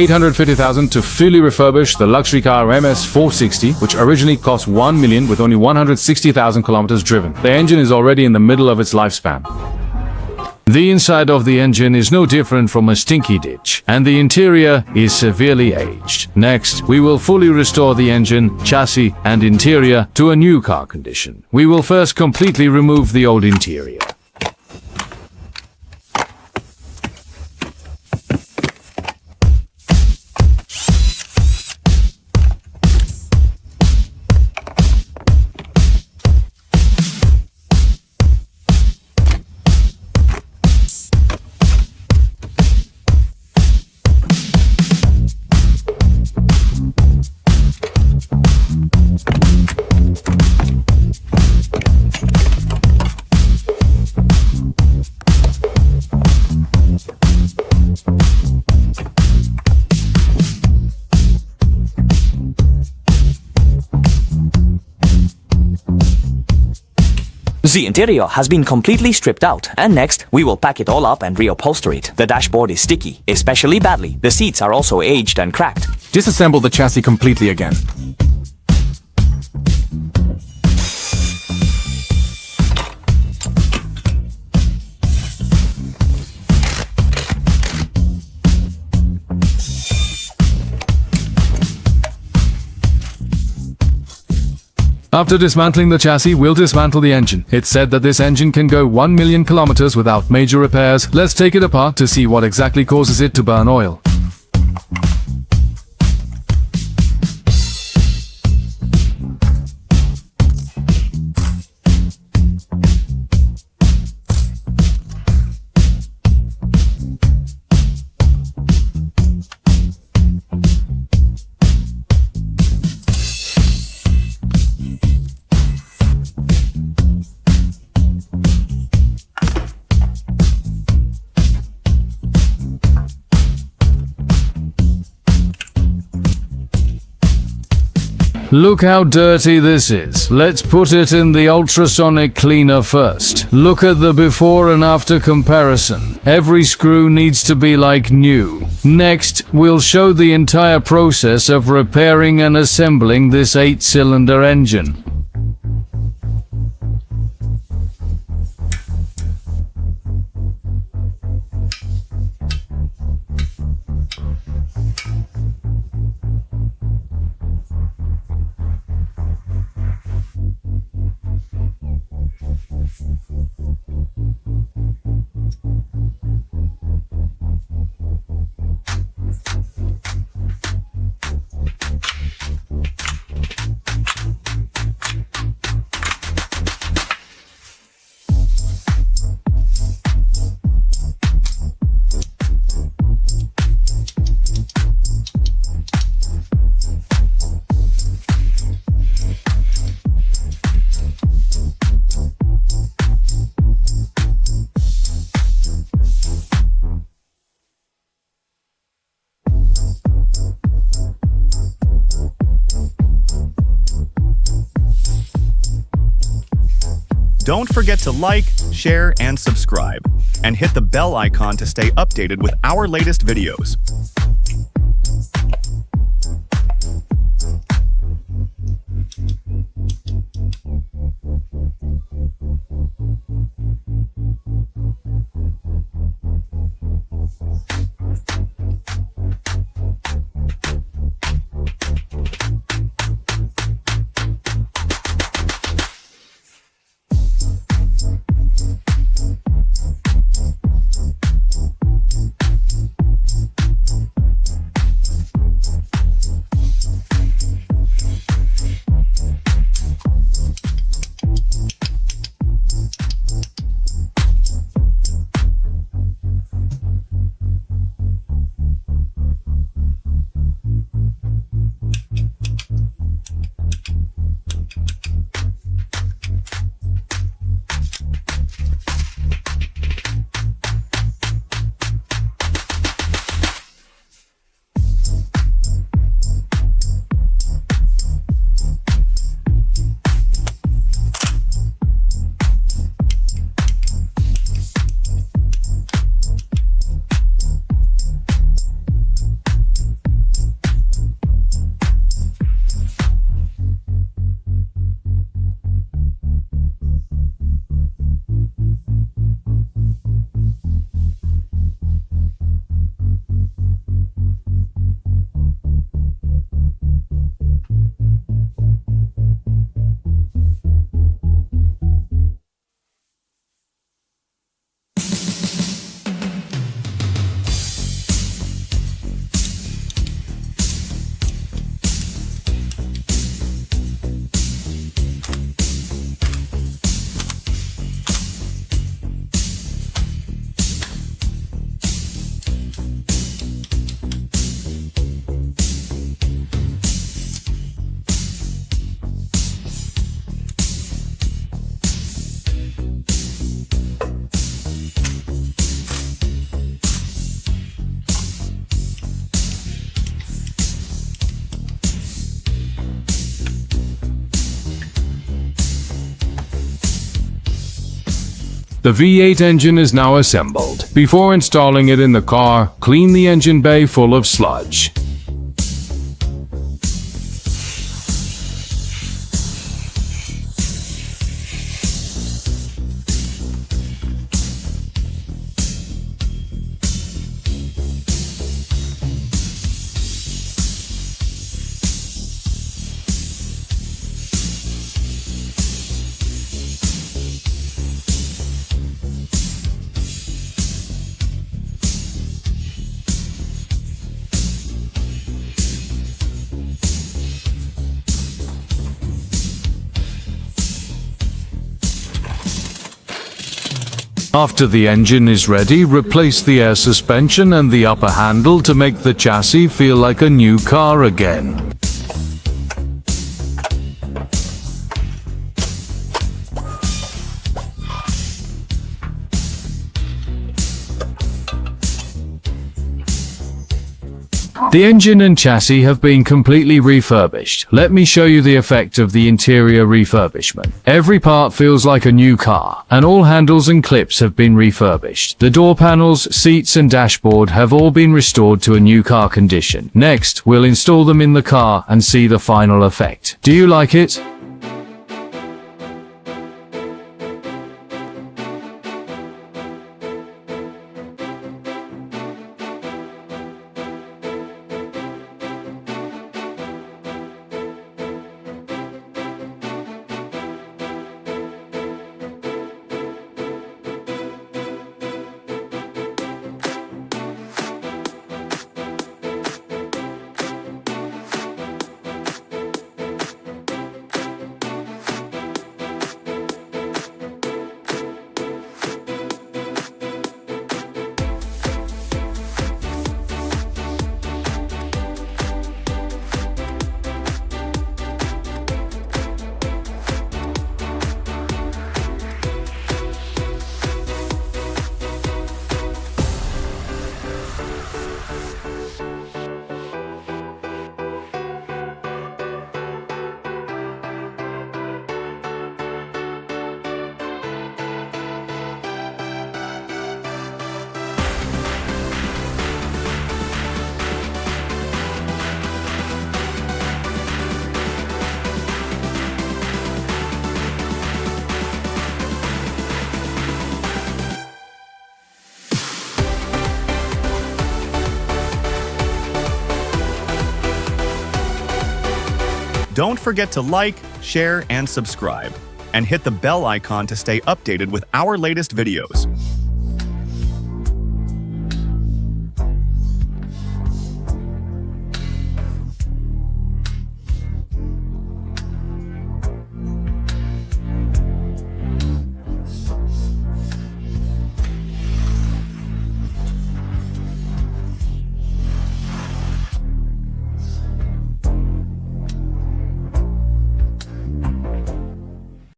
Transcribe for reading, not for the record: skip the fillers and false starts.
$850,000 to fully refurbish the luxury car MS460, which originally cost $1 million with only 160,000 kilometers driven. The engine is already in the middle of its lifespan. The inside of the engine is no different from a stinky ditch, and the interior is severely aged. Next, we will fully restore the engine, chassis, and interior to a new car condition. We will first completely remove the old interior. The interior has been completely stripped out, and next, we will pack it all up and reupholster it. The dashboard is sticky, especially badly. The seats are also aged and cracked. Disassemble the chassis completely again. After dismantling the chassis, we'll dismantle the engine. It's said that this engine can go 1 million kilometers without major repairs. Let's take it apart to see what exactly causes it to burn oil. Look how dirty this is. Let's put it in the ultrasonic cleaner first. Look at the before and after comparison. Every screw needs to be like new. Next, we'll show the entire process of repairing and assembling this 8-cylinder engine. Don't forget to like, share, and subscribe, and hit the bell icon to stay updated with our latest videos. The V8 engine is now assembled. Before installing it in the car, clean the engine bay full of sludge. After the engine is ready, replace the air suspension and the upper handle to make the chassis feel like a new car again. The engine and chassis have been completely refurbished. Let me show you the effect of the interior refurbishment. Every part feels like a new car, and all handles and clips have been refurbished. The door panels, seats and dashboard have all been restored to a new car condition. Next, we'll install them in the car and see the final effect. Do you like it? Don't forget to like, share, and subscribe, and hit the bell icon to stay updated with our latest videos.